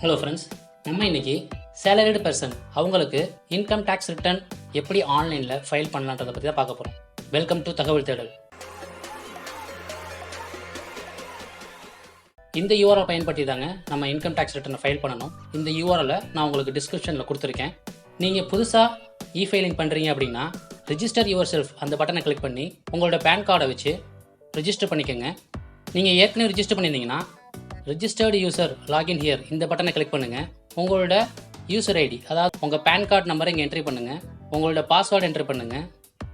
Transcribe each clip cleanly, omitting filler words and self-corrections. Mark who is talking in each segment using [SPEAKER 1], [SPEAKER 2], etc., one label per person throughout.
[SPEAKER 1] Hello friends, நம்ம இன்னைக்கு salaried person அவங்களுக்கு இன்கம் டேக்ஸ் ரிட்டர்ன் எப்படி ஆன்லைனில் ஃபைல் பண்ணலான்றதை பற்றி தான் பார்க்க போகிறோம். வெல்கம் டு தகவல் தேடல். இந்த யூஆர்எல் பயன்படுத்தி தாங்க நம்ம இன்கம் டேக்ஸ் ரிட்டர்னை ஃபைல் பண்ணணும். இந்த யூஆர்எலை நான் உங்களுக்கு டிஸ்கிரிப்ஷனில் கொடுத்துருக்கேன். நீங்கள் புதுசாக இ-ஃபைலிங் பண்ணுறீங்க அப்படின்னா ரிஜிஸ்டர் யுவர் செல்ஃப் அந்த பட்டனை கிளிக் பண்ணி உங்களோட பேன் கார்டை வச்சு ரிஜிஸ்டர் பண்ணிக்கோங்க. நீங்கள் ஏற்கனவே ரிஜிஸ்டர் பண்ணியிருந்தீங்கன்னா ரிஜிஸ்டர்டு யூசர் லாகின் ஹியர் இந்த பட்டனை கிளிக் பண்ணுங்கள். உங்களோட யூசர் ஐடி, அதாவது உங்கள் பேன் கார்டு நம்பரை இங்கே என்ட்ரி பண்ணுங்கள். உங்களோட பாஸ்வேர்டு என்ட்ரி பண்ணுங்கள்.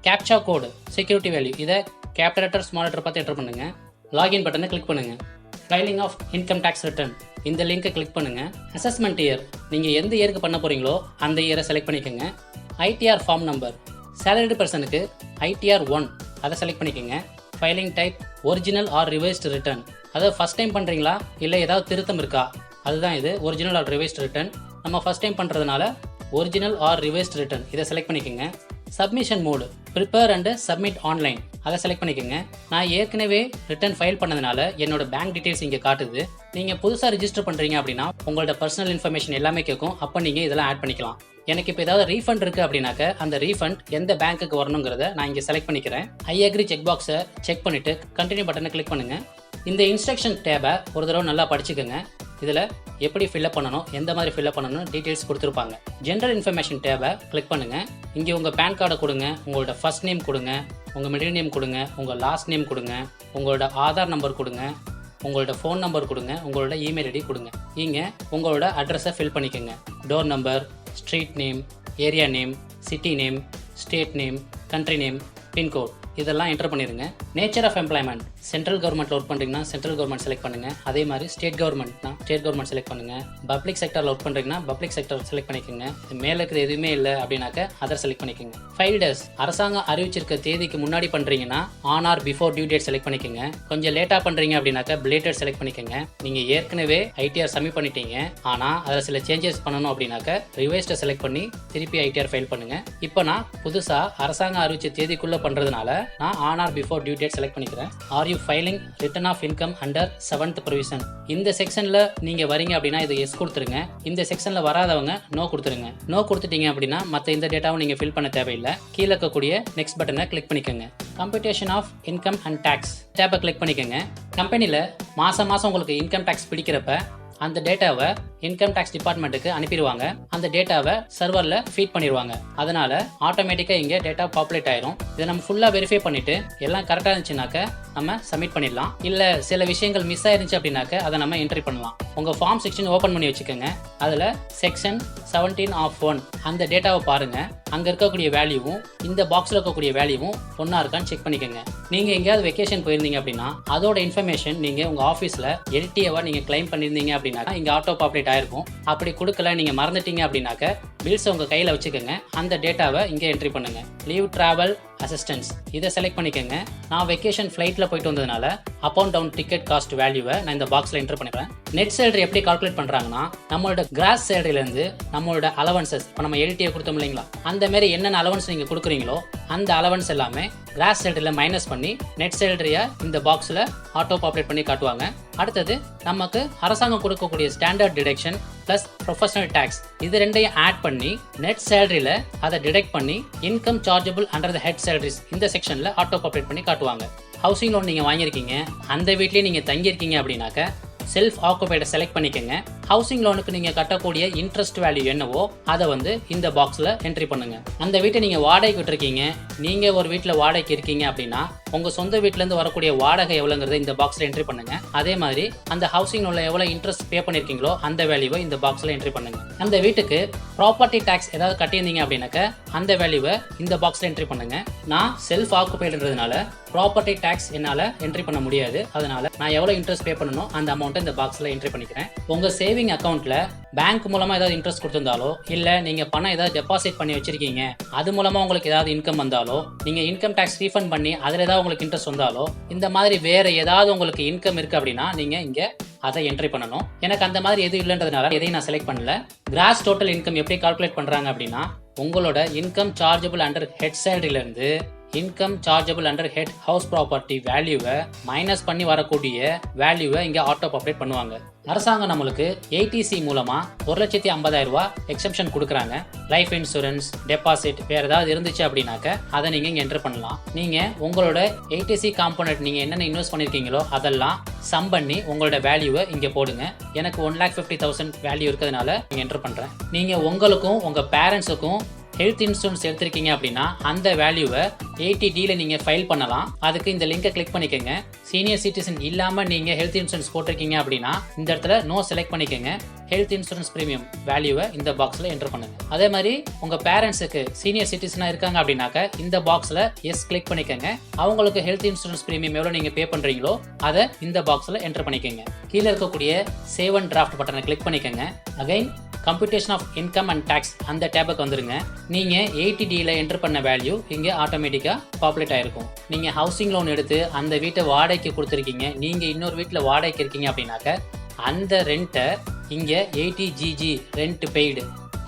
[SPEAKER 1] கேப்சா கோடு, செக்யூரிட்டி வேல்யூ இதை கேபிட்டல் லெட்டர் ஸ்மால் லெட்டர் பார்த்து என்ட்ரி பண்ணுங்கள். லாகின் பட்டனை கிளிக் பண்ணுங்கள். Filing of income tax return இந்த லிங்கை கிளிக் பண்ணுங்கள். அசஸ்மெண்ட் இயர் நீங்கள் எந்த இயருக்கு பண்ண போகிறீங்களோ அந்த இயரை செலக்ட் பண்ணிக்கோங்க. ஐடிஆர் ஃபார்ம் நம்பர் சேலரிடு பர்சனுக்கு ஐடிஆர் 1 அதை செலக்ட் பண்ணிக்கோங்க. Filing type original or revised return, அதாவது ஃபஸ்ட் டைம் பண்ணுறீங்களா இல்லை ஏதாவது திருத்தம் இருக்கா, அதுதான் இது ஒரிஜினல் ஆர் ரிவைஸ்டு ரிட்டர்ன். நம்ம ஃபஸ்ட் டைம் பண்ணுறதுனால ஒரிஜினல் ஆர் ரிவைஸ்டு ரிட்டர்ன் இதை செலக்ட் பண்ணிக்கோங்க. Submission mode prepare and submit online அதை செலக்ட் பண்ணிக்கோங்க. நான் ஏற்கனவே ரிட்டர்ன் ஃபைல் பண்ணதுனால என்னோட பேங்க் டீட்டெயில்ஸ் இங்கே காட்டுது. நீங்கள் புதுசாக ரிஜிஸ்டர் பண்ணுறீங்க அப்படின்னா உங்களோட பர்சனல் இன்ஃபர்மேஷன் எல்லாமே கேட்கும். அப்போ நீங்கள் இதெல்லாம் ஆட் பண்ணிக்கலாம். எனக்கு இப்போ ஏதாவது ரீஃபண்ட் இருக்குது அப்படின்னாக்க அந்த ரீஃபண்ட் எந்த பேங்க்குக்கு வரணுங்கிறத நான் இங்கே செலக்ட் பண்ணிக்கிறேன். ஐ அக்ரி செக் பாக்ஸை செக் பண்ணிவிட்டு கண்டினியூ பட்டனை கிளிக் பண்ணுங்கள். இந்த இன்ஸ்ட்ரக்ஷன் டேபை ஒரு தடவை நல்லா படிச்சுக்கோங்க. இதில் எப்படி ஃபில்அப் பண்ணணும், எந்த மாதிரி ஃபில்அப் பண்ணணும் டீட்டெயில்ஸ் கொடுத்துருப்பாங்க. ஜென்ரல் இன்ஃபர்மேஷன் டேபை கிளிக் பண்ணுங்கள். இங்கே உங்கள் பேன் கார்டை கொடுங்க, உங்களோட ஃபர்ஸ்ட் நேம் கொடுங்க, உங்கள் மிடில் நேம் கொடுங்க, உங்கள் லாஸ்ட் நேம் கொடுங்க, உங்களோட ஆதார் நம்பர் கொடுங்க, உங்களோட ஃபோன் நம்பர் கொடுங்க, உங்களோட இமெயில் ஐடி கொடுங்க. இங்கே உங்களோட அட்ரஸை ஃபில் பண்ணிக்கோங்க. Door number, street name, area name, city name, state name, country name, pincode இதெல்லாம் என்டர் பண்ணிடுங்க. நேச்சர் ஆஃப் எம்ப்ளாய்மெண்ட் சென்ட்ரல் கவர்மெண்ட்டில் ஒர்க் பண்ணுறீங்கன்னா சென்ட்ரல் கவர்மெண்ட் செலக்ட் பண்ணுங்கள். அதே மாதிரி ஸ்டேட் கவர்மெண்ட்னா ஸ்டேட் கவர்மெண்ட் செலக்ட் பண்ணுங்கள். பப்ளிக் செக்டரில் ஒர்க் பண்ணுறீங்கன்னா பப்ளிக் செக்டர் செலக்ட் பண்ணிக்கோங்க. மேலே இருக்கிற எதுவுமே இல்லை அப்படின்னாக்க அதை செலக்ட் பண்ணிக்கோங்க. 5 days அரசாங்கம் அறிவிச்சிருக்க தேதிக்கு முன்னாடி பண்ணுறீங்கன்னா on or before due date select பண்ணிக்கோங்க. கொஞ்சம் லேட்டாக பண்ணுறீங்க அப்படின்னாக்க பிலேட்டட் செலக்ட் பண்ணிக்கோங்க. நீங்கள் ஏற்கனவே ஐடிஆர் சப்மிட் பண்ணிட்டீங்க, ஆனால் அதில் சில சேஞ்சஸ் பண்ணணும் அப்படின்னாக்க ரிவைஸ்டை செலக்ட் பண்ணி திருப்பி ஐடிஆர் ஃபைல் பண்ணுங்கள். இப்போ நான் புதுசாக அரசாங்கம் அறிவிச்ச தேதிக்குள்ளே பண்ணுறதுனால நான் on or before due date select பண்ணிக்கிறேன். Are you filing return of income under 7th provision இந்த செக்ஷனில் நீங்கள் வரீங்க அப்படின்னா இது எஸ் கொடுத்துருங்க. இந்த செக்ஷனில் வராதவங்க நோ கொடுத்துருங்க. நோ கொடுத்துட்டீங்க அப்படின்னா மற்ற இந்த டேட்டாவும் நீங்கள் ஃபில் பண்ண தேவையில்லை. கீழே இருக்கக்கூடிய நெக்ஸ்ட் பட்டனை கிளிக் பண்ணிக்கோங்க. Computation of income and tax டேப்பை கிளிக் பண்ணிக்கோங்க. கம்பெனியில் மாதம் உங்களுக்கு இன்கம் டேக்ஸ் பிடிக்கிறப்ப அந்த டேட்டாவை இன்கம் டேக்ஸ் டிபார்ட்மெண்ட்டுக்கு அனுப்பிடுவாங்க. அந்த டேட்டாவை சர்வரில் ஃபீட் பண்ணிடுவாங்க. அதனால் ஆட்டோமேட்டிக்காக இங்கே டேட்டா பாப்புலேட் ஆயிரும். இதை நம்ம ஃபுல்லாக வெரிஃபை பண்ணிவிட்டு எல்லாம் கரெக்டாக இருந்துச்சுனாக்க நம்ம சப்மிட் பண்ணிடலாம். இல்லை சில விஷயங்கள் மிஸ் ஆயிருந்துச்சு அப்படின்னாக்க அதை நம்ம என்ட்ரி பண்ணலாம். உங்கள் ஃபார்ம் செக்ஷன் ஓப்பன் பண்ணி வச்சுக்கோங்க. அதில் செக்ஷன் 17(1) அந்த டேட்டாவை பாருங்கள். அங்கே இருக்கக்கூடிய வேல்யூவும் இந்த பாக்ஸில் இருக்கக்கூடிய வேல்யூவும் ஒன்றா இருக்கான்னு செக் பண்ணிக்கோங்க. நீங்கள் எங்கேயாவது வெக்கேஷன் போயிருந்தீங்க அப்படின்னா அதோட இன்ஃபர்மேஷன் நீங்கள் உங்கள் ஆஃபீஸில் எல்டிஏவாக நீங்கள் கிளைம் பண்ணியிருந்தீங்க அப்படின்னா இங்கே ஆட்டோ பாப்புலேட் ஆயிருக்கும். அப்படி கொடுக்கல, நீங்கள் மறந்துட்டீங்க அப்படின்னாக்க பில்ஸை உங்கள் கையில் வச்சுக்கோங்க. அந்த டேட்டாவை இங்கே என்ட்ரி பண்ணுங்கள். லீவ் ட்ராவல் அசிஸ்டன்ஸ் இதை செலக்ட் பண்ணிக்கோங்க. நான் வெக்கேஷன் ஃப்ளைட்டில் போயிட்டு வந்ததுனால up and down ticket cost வேல்யூவை நான் இந்த பாக்ஸில் என்ட்ரு பண்ணிடுறேன். நெட் சேலரி எப்படி கால்குலேட் பண்ணுறாங்கன்னா நம்மளோட கிராஸ் சேலரியிலேருந்து நம்மளோட அலவன்சஸ், இப்போ நம்ம எல்டிஏ கொடுத்தோம் இல்லைங்களா, அந்த மாதிரி என்னென்ன அலவன்ஸ் நீங்கள் கொடுக்குறீங்களோ அந்த அலவன்ஸ் எல்லாமே கிராஸ் சேலரியில் மைனஸ் பண்ணி நெட் சேலரியை இந்த பாக்ஸில் ஆட்டோ பாப்புலேட் பண்ணி காட்டுவாங்க. அடுத்தது நமக்கு அரசாங்கம் கொடுக்கக்கூடிய standard deduction plus professional tax இது ரெண்டையும் ஆட் பண்ணி நெட் சேலரியில் அதை டிடெக்ட் பண்ணி income chargeable under the head salaries இந்த செக்ஷனில் ஆட்டோ பாப்புலேட் பண்ணி காட்டுவாங்க. ஹவுசிங் லோன் நீங்கள் வாங்கியிருக்கீங்க, அந்த வீட்லேயே நீங்கள் தங்கியிருக்கீங்க அப்படின்னாக்க செல்ஃப் ஆக்குபைடை செலக்ட் பண்ணிக்கோங்க. ஹவுசிங் லோனுக்கு நீங்கள் கட்டக்கூடிய இன்ட்ரெஸ்ட் வேல்யூ என்னவோ அதை இந்த பாக்ஸில் என்ட்ரி பண்ணுங்கள். அந்த வீட்டை நீங்கள் வாடகைக்கு விட்டுருக்கீங்க, நீங்கள் ஒரு வீட்டில் வாடகைக்கு இருக்கீங்க அப்படின்னா உங்கள் சொந்த வீட்டிலேருந்து வரக்கூடிய வாடகை எவ்வளோங்கிறத இந்த பாக்ஸில் என்ட்ரி பண்ணுங்கள். அதே மாதிரி அந்த ஹவுசிங் லோனில் எவ்வளோ இன்ட்ரெஸ்ட் பே பண்ணியிருக்கீங்களோ அந்த வேல்யூவை இந்த பாக்ஸில் என்ட்ரி பண்ணுங்கள். அந்த வீட்டுக்கு ப்ராப்பர்ட்டி டேக்ஸ் ஏதாவது கட்டியிருந்தீங்க அப்படின்னாக்க அந்த வேல்யூவை இந்த பாக்ஸில் என்ட்ரி பண்ணுங்கள். நான் செல்ஃப் ஆக்குபைடுன்றதுனால ப்ராப்பர்ட்டி டேக்ஸ் என்னால் என்ட்ரி பண்ண முடியாது. அதனால் நான் எவ்வளோ இன்ட்ரெஸ்ட் பே பண்ணணும் அந்த அமௌண்ட்டை இந்த பாக்ஸில் என்ட்ரி பண்ணிக்கிறேன். உங்கள் சேவிங் அக்கௌண்ட்டில் பேங்க் மூலமாக ஏதாவது இன்ட்ரெஸ்ட் கொடுத்துருந்தாலோ இல்லை நீங்கள் பணம் ஏதாவது டெபாசிட் பண்ணி வச்சிருக்கீங்க அது மூலமாக உங்களுக்கு ஏதாவது இன்கம் வந்தாலோ நீங்கள் இன்கம் டேக்ஸ் ரீஃபண்ட் பண்ணி அதில் ஏதாவது உங்களுக்கு இன்ட்ரெஸ்ட் வந்தாலோ இந்த மாதிரி வேறு ஏதாவது உங்களுக்கு இன்கம் இருக்குது அப்படின்னா நீங்கள் இங்கே அதை என்ட்ரி பண்ணணும். எனக்கு அந்த மாதிரி எதுவும் இல்லைன்றதுனால எதையும் நான் செலக்ட் பண்ணல. கிராஸ் டோட்டல் இன்கம் எப்படி கால்குலேட் பண்ணுறாங்க அப்படின்னா உங்களோட இன்கம் சார்ஜபிள் அண்டர் ஹெட் சேலரியிலேருந்து income chargeable under head house property வேல்யூவை மைனஸ் பண்ணி வரக்கூடிய வேல்யூவை இங்கே ஆட்டோ பாப்புலேட் பண்ணுவாங்க. அரசாங்கம் நம்மளுக்கு ஏடிசி மூலமா 1,50,000 ரூபாய் எக்ஸம்ஷன் கொடுக்குறாங்க. லைஃப் இன்சூரன்ஸ், டெபாசிட் வேற ஏதாவது இருந்துச்சு அப்படின்னாக்க அதை நீங்க இங்க என்டர் பண்ணலாம். நீங்க உங்களோட ஏடிசி காம்போனன்ட் நீங்க என்னென்ன இன்வெஸ்ட் பண்ணிருக்கீங்களோ அதெல்லாம் சம் பண்ணி உங்களோட வேல்யூவை இங்க போடுங்க. எனக்கு 1,50,000 வேல்யூ இருக்கிறதுனால இங்க என்டர் பண்றேன். நீங்க உங்களுக்கும் உங்க பேரண்ட்ஸுக்கும் ஹெல்த் இன்சூரன்ஸ் எடுத்திருக்கீங்க அப்படின்னா அந்த வேல்யூவை 80Dல நீங்க ஃபைல் பண்ணலாம். அதுக்கு இந்த லிங்கை கிளிக் பண்ணிக்கோங்க. சீனியர் சிட்டிசன் இல்லாம நீங்க ஹெல்த் இன்சூரன்ஸ் போட்டிருக்கீங்க அப்படின்னா இந்த இடத்துல நோ செலக்ட் பண்ணிக்கோங்க. ஹெல்த் இன்சூரன்ஸ் பிரீமியம் வேல்யூவை இந்த பாக்ஸ்ல என்டர் பண்ணுங்க. அதே மாதிரி உங்க பேரண்ட்ஸுக்கு சீனியர் சிட்டிசனா இருக்காங்க அப்படின்னாக்க இந்த பாக்ஸ்ல எஸ் கிளிக் பண்ணிக்கோங்க. அவங்களுக்கு ஹெல்த் இன்சூரன்ஸ் பிரீமியம் எவ்வளவு நீங்க பே பண்றீங்களோ அதை இந்த பாக்ஸ்ல என்டர் பண்ணிக்கோங்க. கீழே இருக்கக்கூடிய சேவ் அண்ட் டிராஃப்ட் பட்டனை கிளிக் பண்ணிக்கோங்க. Again computation of income and tax அந்த டேபுக்கு வந்துருங்க. நீங்க 80Dல என்டர் பண்ண வேல்யூ இங்க ஆட்டோமேட்டிக்கா பாப்புலேட் ஆயிருக்கும். நீங்க ஹவுசிங் லோன் எடுத்து அந்த வீட்டை வாடகைக்கு கொடுத்துருக்கீங்க, நீங்க இன்னொரு வீட்டில் வாடகைக்கு இருக்கீங்க அப்படின்னாக்க அந்த ரெண்ட்டை இங்க 80GG ரெண்ட் பெய்டு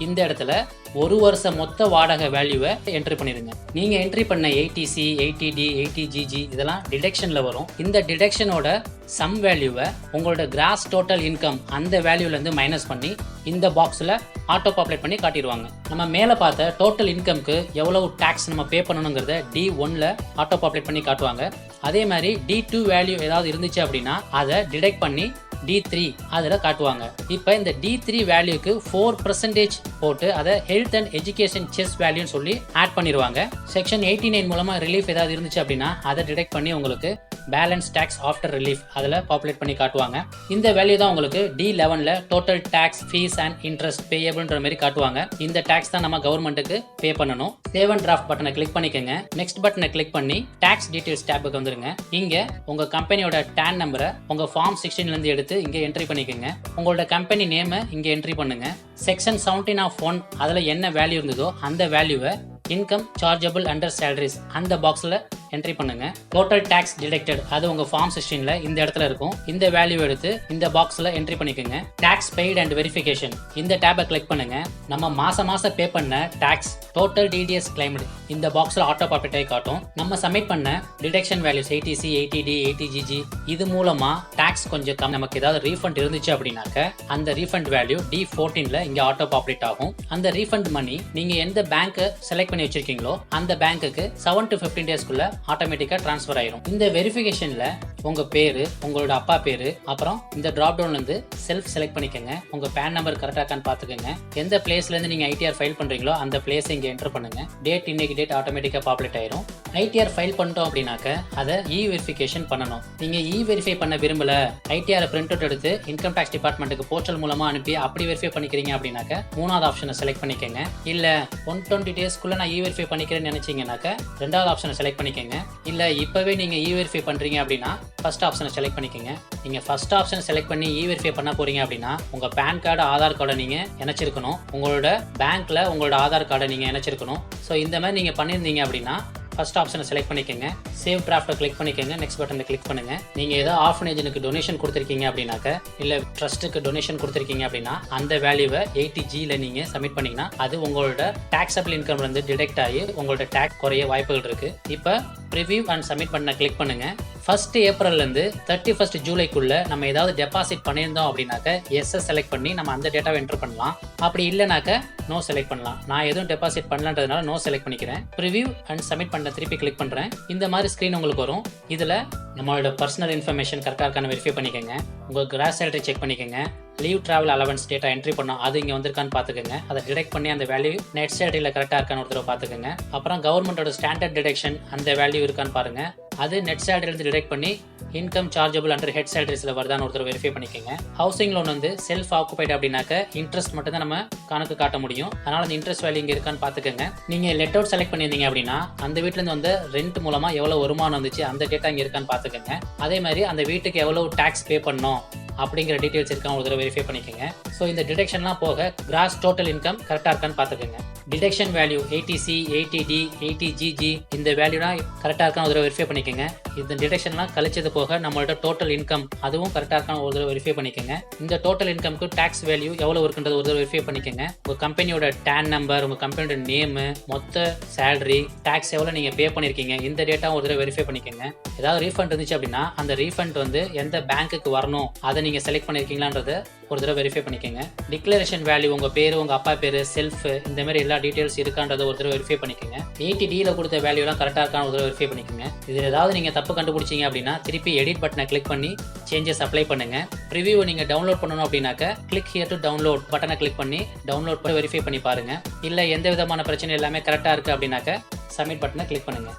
[SPEAKER 1] இந்த இடத்துல ஒரு வருஷம் மொத்த வாடகை வேல்யூவை என்ட்ரி பண்ணிடுங்க. நீங்க என்ட்ரி பண்ண 80C, 80D, 80GG இதெல்லாம் டிடக்ஷன்ல வரும். இந்த டிடக்ஷனோட சம் வேல்யூவை உங்களோட கிராஸ் டோட்டல் இன்கம் அந்த வேல்யூல இருந்து மைனஸ் பண்ணி இந்த பாக்ஸ்ல ஆட்டோ பாப்புலேட் பண்ணி காட்டிடுவாங்க. நம்ம மேலே பார்த்த டோட்டல் இன்கம்க்கு எவ்வளவு டாக்ஸ் நம்ம பே பண்ணணுங்கிறத D1ல ஆட்டோ பாப்புலேட் பண்ணி காட்டுவாங்க. அதே மாதிரி D2 வேல்யூ ஏதாவது இருந்துச்சு அப்படின்னா அதை டிடெக்ட் பண்ணி D3 அதில் காட்டுவாங்க. இப்போ இந்த D3 வேல்யூக்கு 4% போட்டு அதை ஹெல்த் அண்ட் எஜுகேஷன் செஸ் வேல்யூன்னு சொல்லி ஆட் பண்ணிடுவாங்க. செக்ஷன் 89 மூலமா ரிலீஃப் ஏதாவது இருந்துச்சு அப்படின்னா அதை டிடெக்ட் பண்ணி உங்களுக்கு பேலன்ஸ் டேக்ஸ் ஆஃப்டர் ரிலீஃப் அதில் பாப்புலேட் பண்ணி காட்டுவாங்க. இந்த வேல்யூ தான் உங்களுக்கு D11ல total tax fees and interest பேயபிள்ன்ற மாதிரி காட்டுவாங்க. இந்த டேக்ஸ் தான் நம்ம கவர்மெண்ட்டுக்கு பே பண்ணணும். சேவ் அண்ட் டிராஃப்ட் பட்டனை கிளிக் பண்ணிக்கோங்க. நெக்ஸ்ட் பட்டனை கிளிக் பண்ணி டேக்ஸ் டீடைல்ஸ் டேபுக்கு வந்துருங்க. இங்க உங்க கம்பெனியோட டான் நம்பரை உங்க ஃபார்ம் 16ல இருந்து எடுத்து இங்க என்ட்ரி பண்ணிக்கோங்க. உங்களோட கம்பெனி நேமை இங்க என்ட்ரி பண்ணுங்க. செக்ஷன் 17(1) அதுல என்ன வேல்யூ இருந்ததோ அந்த வேல்யூவை இன்கம் சார்ஜபிள் அண்டர் சேலரிஸ் அந்த பாக்ஸ்ல என்ட்ரி பண்ணுங்க. டோட்டல் டாக்ஸ் டிடெக்டட் அது உங்க ஃபார்ம் 16ல இந்த இடத்துல இருக்கும். இந்த வேல்யூ எடுத்து இந்த பாக்ஸ்ல என்ட்ரி பண்ணிக்கோங்க. டாக்ஸ் பெய்ட் அண்ட் வெரிஃபிகேஷன் இந்த டேபை கிளிக் பண்ணுங்க. நம்ம மாசம் பே பண்ண டாக்ஸ் டோட்டல் டிடிஎஸ் கிளைம்டு இந்த பாக்ஸ்ல ஆட்டோ பாப்புலேட் ஆகி காட்டும். நம்ம சப்மிட் பண்ண deduction values 80C, 80D, 80GG இது மூலமா டாக்ஸ் கொஞ்சம் கம் நமக்கு ஏதாவது ரீஃபண்ட் இருந்துச்சு அப்படின்னாக்க அந்த ரீஃபண்ட் வேல்யூ D14ல இங்க ஆட்டோ பாப்புலேட் ஆகும். அந்த ரீஃபண்ட் மணி நீங்க எந்த பேங்க் செலக்ட் பண்ணி வச்சிருக்கீங்களோ அந்த பேங்க்குக்கு 7 to 15 டேஸ்க்குள்ள ஆட்டோமேட்டிக்கா டிரான்ஸ்ஃபர் ஆயிரும். இந்த வெரிஃபிகேஷன்ல உங்க பேரு, உங்களோட அப்பா பேரு, அப்புறம் இந்த டிராப் டவுன்ல இருந்து செல்ஃப் செலக்ட் பண்ணிக்கோங்க. உங்க பேன் நம்பர் கரெக்டா இருக்கான்னு பாத்துக்கோங்க. எந்த பிளேஸ்ல இருந்து நீங்க ஐடிஆர் ஃபைல் பண்றீங்களோ அந்த பிளேஸ் இங்க என்டர் பண்ணுங்க. டேட் இன்னைக்கு டேட் ஆட்டோமேட்டிக்கா பாப்புலேட் ஆயிரும். ஐடிஆர் ஃபைல் பண்ணிட்டோம் அப்படின்னாக்க அதை வெரிஃபிகேஷன் பண்ணணும். நீங்க வெரிஃபை பண்ண விரும்பல, ஐடிஆர் பிரிண்ட் அவுட் எடுத்து இன்கம் டாக்ஸ் டிபார்ட்மெண்ட்டுக்கு போர்ட்டல் மூலமா அனுப்பி அப்படி வெரிஃபை பண்ணிக்கிறீங்க அப்படின்னாக்க மூணாவது ஆப்ஷனை செலக்ட் பண்ணிக்கோங்க. இல்ல 120 டேஸ்க்குள்ள நான் வெரிஃபை பண்ணிக்கிறேன்னு நினைச்சீங்கன்னாக்க ரெண்டாவது ஆப்ஷனை செலக்ட் பண்ணிக்கோங்க. இல்ல இப்பவே நீங்க வெரிஃபை பண்றீங்க அப்படின்னா ஃபர்ஸ்ட் ஆப்ஷனை செலக்ட் பண்ணிக்கோங்க. நீங்க ஃபர்ஸ்ட் ஆப்ஷனை செலக்ட் பண்ணி வெரிஃபை பண்ண போறீங்க அப்படின்னா உங்க பேன் கார்டு, ஆதார் கார்டை நீங்க இணைச்சிருக்கணும். உங்களோட பேங்க்ல உங்களோட ஆதார் கார்டை நீங்க இணைச்சிருக்கணும். ஸோ இந்த மாதிரி நீங்க பண்ணியிருந்தீங்க அப்படின்னா ஃபர்ஸ்ட் ஆப்ஷனை செலக்ட் பண்ணிக்கோங்க. சேவ் டிராஃப்ட்டை கிளிக் பண்ணிக்கோங்க. நெக்ஸ்ட் பட்டனை கிளிக் பண்ணுங்க. நீங்க ஏதோ ஆர்ஃபனேஜனுக்கு டொனேஷன் கொடுத்துருக்கீங்க அப்படின்னாக்க இல்ல ட்ரஸ்ட்டுக்கு டொனேஷன் கொடுத்துருக்கீங்க அப்படின்னா அந்த வேல்யூவை 80Gல நீங்க சப்மிட் பண்ணீங்கன்னா அது உங்களோட டாக்ஸபிள் இன்கம்ல இருந்து டிடெக்ட் ஆகி உங்களோட டாக்ஸ் குறைய வாய்ப்புகள் இருக்கு. இப்போ ப்ரிவியூ அண்ட் சப்மிட் பண்ண கிளிக் பண்ணுங்க. 1 ஏப்ரல்ல இருந்து 31 ஜூலைக்குள்ள நம்ம ஏதாவது டெபாசிட் பண்ணியிருந்தோம் அப்படின்னாக்க எஸ் செலக்ட் பண்ணி நம்ம அந்த டேட்டாவை என்டர் பண்ணலாம். அப்படி இல்லைனாக்க நோ செலக்ட் பண்ணலாம். நான் எதுவும் டெபாசிட் பண்ணலன்றதுனால நோ செலக்ட் பண்ணிக்கிறேன். ப்ரிவியூ அண்ட் சப்மிட் பண்ண திருப்பி கிளிக் பண்றேன். இந்த மாதிரி ஸ்கிரீன் உங்களுக்கு வரும். இதுல நம்மளோட பர்சனல் இன்ஃபர்மேஷன் கரெக்டாக இருக்கான்னு வெரிஃபை பண்ணிக்கோங்க. உங்க கிராஸ் சேலரி செக் பண்ணிக்கோங்க. Leave travel allowance data entry பண்ணோம் அது இங்கே வந்திருக்கான்னு பார்த்துக்கோங்க. அதை டிடெக்ட் பண்ணி அந்த வேல்யூ நெட் சேலரியில் கரெக்டாக இருக்கான்னு ஒரு தடவை பார்த்துக்கோங்க. அப்புறம் கவர்மெண்டோட ஸ்டாண்டர்ட் டிடெக்ஷன் அந்த வேல்யூ இருக்கான்னு பாருங்க. அது நெட் சேலரியிலிருந்து டிடெக்ட் பண்ணி இன்கம் சார்ஜபிள் அண்டர் ஹெட் சேலரிஸில் வருதான்னு ஒருத்தர் வெரிஃபை பண்ணிக்கோங்க. ஹவுசிங் லோன் வந்து செல்ஃப் ஆக்குபைட் அப்படின்னாக்க இன்ட்ரெஸ்ட் மட்டும் தான் நம்ம கணக்கு காட்ட முடியும். அதனால அந்த இன்ட்ரெஸ்ட் வேல்யூ இங்கே இருக்கான்னு பார்த்துக்கோங்க. நீங்கள் லெட் அவுட் செலக்ட் பண்ணியிருந்தீங்க அப்படின்னா அந்த வீட்டிலேருந்து வந்து ரெண்ட் மூலமாக எவ்வளோ வருமானம் வந்துச்சு அந்த டேட்டா இங்கே இருக்கான்னு பார்த்துக்கோங்க. அதே மாதிரி அந்த வீட்டுக்கு எவ்வளோ டேக்ஸ் பே பண்ணோம் அப்படிங்கிற டீடைல்ஸ் இருக்கான்னு ஒரு தடவை வெரிஃபை பண்ணிக்கோங்க. ஸோ இந்த டிடெக்ஷன்லாம் போக கிராஸ் டோட்டல் இன்கம் கரெக்டாக இருக்கான்னு பார்த்துக்கோங்க. Detection value 80C 80D 80GG இந்த வேல்யூலாம் கரெக்டாக இருக்கான்னு ஒரு தடவை வெரிஃபை பண்ணிக்கோங்க. இந்த டிடெக்ஷன்லாம் கழிச்சது போக நம்மளோட டோட்டல் இன்கம் அதுவும் கரெக்டாக இருக்கான்னு ஒரு தடவை வெரிஃபை பண்ணிக்கோங்க. இந்த டோட்டல் இன்கம்க்கு டேக்ஸ் வேல்யூ எவ்வளோ இருக்குன்றது ஒரு தடவை வெரிஃபை பண்ணிக்கோங்க. உங்கள் கம்பெனியோட டேன் நம்பர், உங்கள் கம்பெனியோட நேமு, மொத்த சேலரி, டேக்ஸ் எவ்வளோ நீங்கள் பே பண்ணியிருக்கீங்க, இந்த டேட்டா ஒரு தடவை வெரிஃபை பண்ணிக்கோங்க. ஏதாவது ரீஃபண்ட் இருந்துச்சு அப்படின்னா அந்த ரீஃபண்ட் வந்து எந்த பேங்க்குக்கு வரணும் அதை நீங்கள் செலக்ட் பண்ணியிருக்கீங்களான்றதை ஒரு தடவை வெரிஃபை பண்ணிக்கோங்க. டிக்ளரேஷன் வேல்யூ உங்கள் பேர், உங்கள் அப்பா பேர், செல்ஃப், இந்த மாதிரி எல்லா டீட்டெயில்ஸ் இருக்கான்றதை ஒரு தடவை வெரிஃபை பண்ணிக்கோங்க. 80Dயில் கொடுத்த வேல்யூலாம் கரெக்டாக இருக்கான்னு ஒரு தடவை வெரிஃபை பண்ணிக்கோங்க. இதில் ஏதாவது நீங்கள் தப்பு கண்டுபிடிச்சிங்க அப்படின்னா திருப்பி எடிட் பட்டனை கிளிக் பண்ணி சேஞ்சஸ் அப்ளை பண்ணுங்கள். ப்ரிவியூவை நீங்கள் டவுன்லோட் பண்ணணும் அப்படின்னாக்க கிளிக் ஹியர் டு டவுன்லோட் பட்டனை கிளிக் பண்ணி டவுன்லோட் பண்ணி வெரிஃபை பண்ணி பாருங்கள். இல்லை எந்த விதமான பிரச்சனை எல்லாமே கரெக்டாக இருக்குது அப்படின்னாக்க சப்மிட் பட்டனை கிளிக் பண்ணுங்கள்.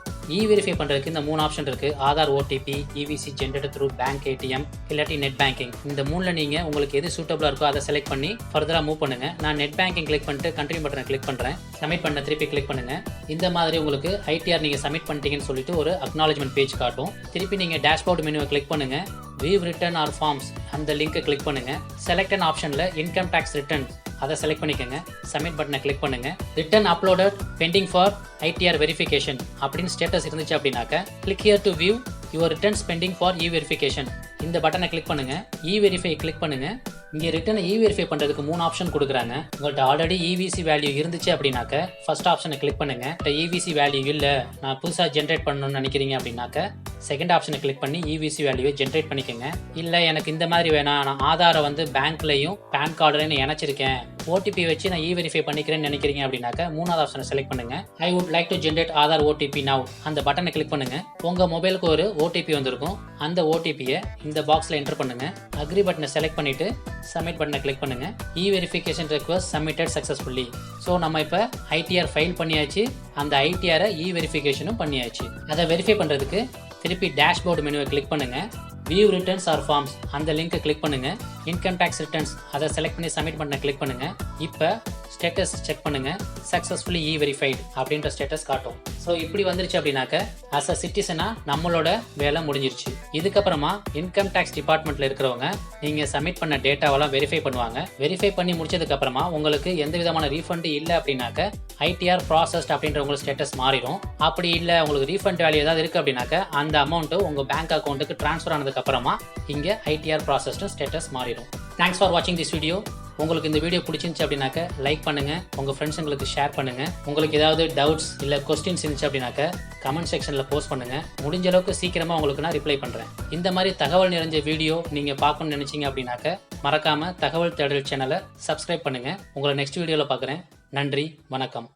[SPEAKER 1] வெரிஃபை பண்ணுறதுக்கு இந்த 3 ஆப்ஷன் இருக்குது. Aadhaar OTP, EVC generated through bank ATM, இல்லாட்டி நெட் பேங்கிங். இந்த 3ல் நீங்கள் உங்களுக்கு எது சூட்டபிளாக இருக்கோ அதை செலக்ட் பண்ணி ஃபர்தராக மூவ் பண்ணுங்கள். நான் நெட் பேங்கிங் கிளிக் பண்ணிட்டு கண்டினியூ பட்டனை கிளிக் பண்ணுறேன். சப்மிட் பண்ண திருப்பி கிளிக் பண்ணுங்கள். இந்த மாதிரி உங்களுக்கு ITR நீங்கள் சப்மிட் பண்ணிட்டீங்கன்னு சொல்லிட்டு ஒரு அக்னாலஜ்மெண்ட் பேஜ் காட்டும். திருப்பி நீங்கள் டேஷ்போர்ட் மெனுவை கிளிக் பண்ணுங்கள். வியூ ரிட்டர்ன் ஆர் ஃபார்ம்ஸ் அந்த லிங்க்கை கிளிக் பண்ணுங்கள். செலக்ட் ஆப்ஷனில் இன்கம் டேக்ஸ் ரிட்டர்ன் அதை செலக்ட் பண்ணிக்கோங்க. சப்மிட் பட்டனை கிளிக் பண்ணுங்கள். Return uploaded bending for ITR verification அப்படின்னு ஸ்டேட்டஸ் இருந்துச்சு அப்படின்னாக்க click here to view your returns bending for verification இந்த பட்டனை கிளிக் பண்ணுங்கள். வெரிஃபை கிளிக் பண்ணுங்கள். இங்கே ரிட்டர்னை வெரிஃபை பண்ணுறதுக்கு 3 ஆப்ஷன் கொடுக்குறாங்க. உங்கள்கிட்ட ஆல்ரெடி EVC வேல்யூ இருந்துச்சு அப்படின்னாக்க ஃபர்ஸ்ட் ஆப்ஷனை கிளிக் பண்ணுங்கள். EVC வேல்யூ இல்லை, நான் புதுசாக ஜென்ரேட் பண்ணணும்னு நினைக்கிறீங்க அப்படின்னாக்க செகண்ட் ஆப்ஷனை கிளிக் பண்ணி EVC வேல்யூவை ஜென்ரேட் பண்ணிக்கோங்க. இல்லை எனக்கு இந்த மாதிரி வேணாம், நான் ஆதாரை வந்து பேங்க்லையும் பேன் கார்டுலையும் இணைச்சிருக்கேன், OTP வச்சு நான் வெரிஃபை பண்ணிக்கிறேன்னு நினைக்கிறீங்க அப்படின்னாக்க 3வது ஆப்ஷனை செலக்ட் பண்ணுங்கள். I would like to generate Aadhaar OTP now அந்த பட்டனை கிளிக் பண்ணுங்கள். உங்கள் மொபைலுக்கு ஒரு OTP வந்திருக்கும். அந்த OTPயை இந்த பாக்ஸில் என்டர் பண்ணுங்கள். அக்ரி பட்டனை செலக்ட் பண்ணிவிட்டு சப்மிட் பட்டனை கிளிக் பண்ணுங்கள். Verification request submitted successfully. So நம்ம இப்போ ITR ஃபைல் பண்ணியாச்சு, அந்த ITR வெரிஃபிகேஷனும் பண்ணியாச்சு. அதை வெரிஃபை பண்ணுறதுக்கு திருப்பி டேஷ்போர்டு மெனுவை கிளிக் பண்ணுங்கள். வியூ ரிட்டர்ன்ஸ் ஆர் ஃபார்ம்ஸ் அந்த லிங்க்கை கிளிக் பண்ணுங்கள். இன்கம் டேக்ஸ் ரிட்டர்ன்ஸ் அதை செலக்ட் பண்ணி சப்மிட் பட்டனை கிளிக் பண்ணுங்கள். இப்போ ஸ்டேட்டஸ் செக் பண்ணுங்கள். சக்ஸஸ்ஃபுல்லி வெரிஃபைடு அப்படின்ற ஸ்டேட்டஸ் காட்டும். ஸோ இப்படி வந்துருச்சு அப்படின்னாக்க ஆஸ் அ சிட்டிசனாக நம்மளோட வேலை முடிஞ்சிருச்சு. இதுக்கப்புறமா இன்கம் டேக்ஸ் டிபார்ட்மெண்ட்டில் இருக்கிறவங்க நீங்கள் சப்மிட் பண்ண டேட்டாவெல்லாம் வெரிஃபை பண்ணுவாங்க. வெரிஃபை பண்ணி முடிச்சதுக்கப்புறமா உங்களுக்கு எந்த விதமான ரீஃபண்டு இல்லை அப்படின்னாக்க ITR ப்ராசஸ்ட் அப்படின்ற உங்களுக்கு ஸ்டேட்டஸ் மாறிடும். அப்படி இல்லை உங்களுக்கு ரீஃபண்ட் வேல்யூ ஏதாவது இருக்குது அப்படின்னாக்க அந்த அமௌண்ட்டு உங்கள் பேங்க் அக்கௌண்ட்டுக்கு ட்ரான்ஸ்ஃபர் ஆனதுக்கப்புறமா இங்கே ITR ப்ராசஸ்ட்டு ஸ்டேட்டஸ் மாறிடும். தேங்க்ஸ் ஃபார் வாட்சிங் திஸ் வீடியோ. உங்களுக்கு இந்த வீடியோ பிடிச்சிருந்துச்சு அப்படின்னாக்க லைக் பண்ணுங்கள், உங்கள் ஃப்ரெண்ட்ஸுங்களுக்கு ஷேர் பண்ணுங்கள். உங்களுக்கு ஏதாவது டவுட்ஸ் இல்லை கொஸ்டின்ஸ் இருந்துச்சு அப்படின்னாக்க கமெண்ட் செக்ஷனில் போஸ்ட் பண்ணுங்கள். முடிஞ்ச அளவுக்கு சீக்கிரமாக உங்களுக்கு நான் ரிப்ளை பண்ணுறேன். இந்த மாதிரி தகவல் நிறைஞ்ச வீடியோ நீங்கள் பார்க்கணும்னு நினச்சிங்க அப்படின்னாக்க மறக்காமல் தகவல் தேடல் சேனலை சப்ஸ்கிரைப் பண்ணுங்கள். உங்களை நெக்ஸ்ட் வீடியோவில் பார்க்குறேன். நன்றி, வணக்கம்.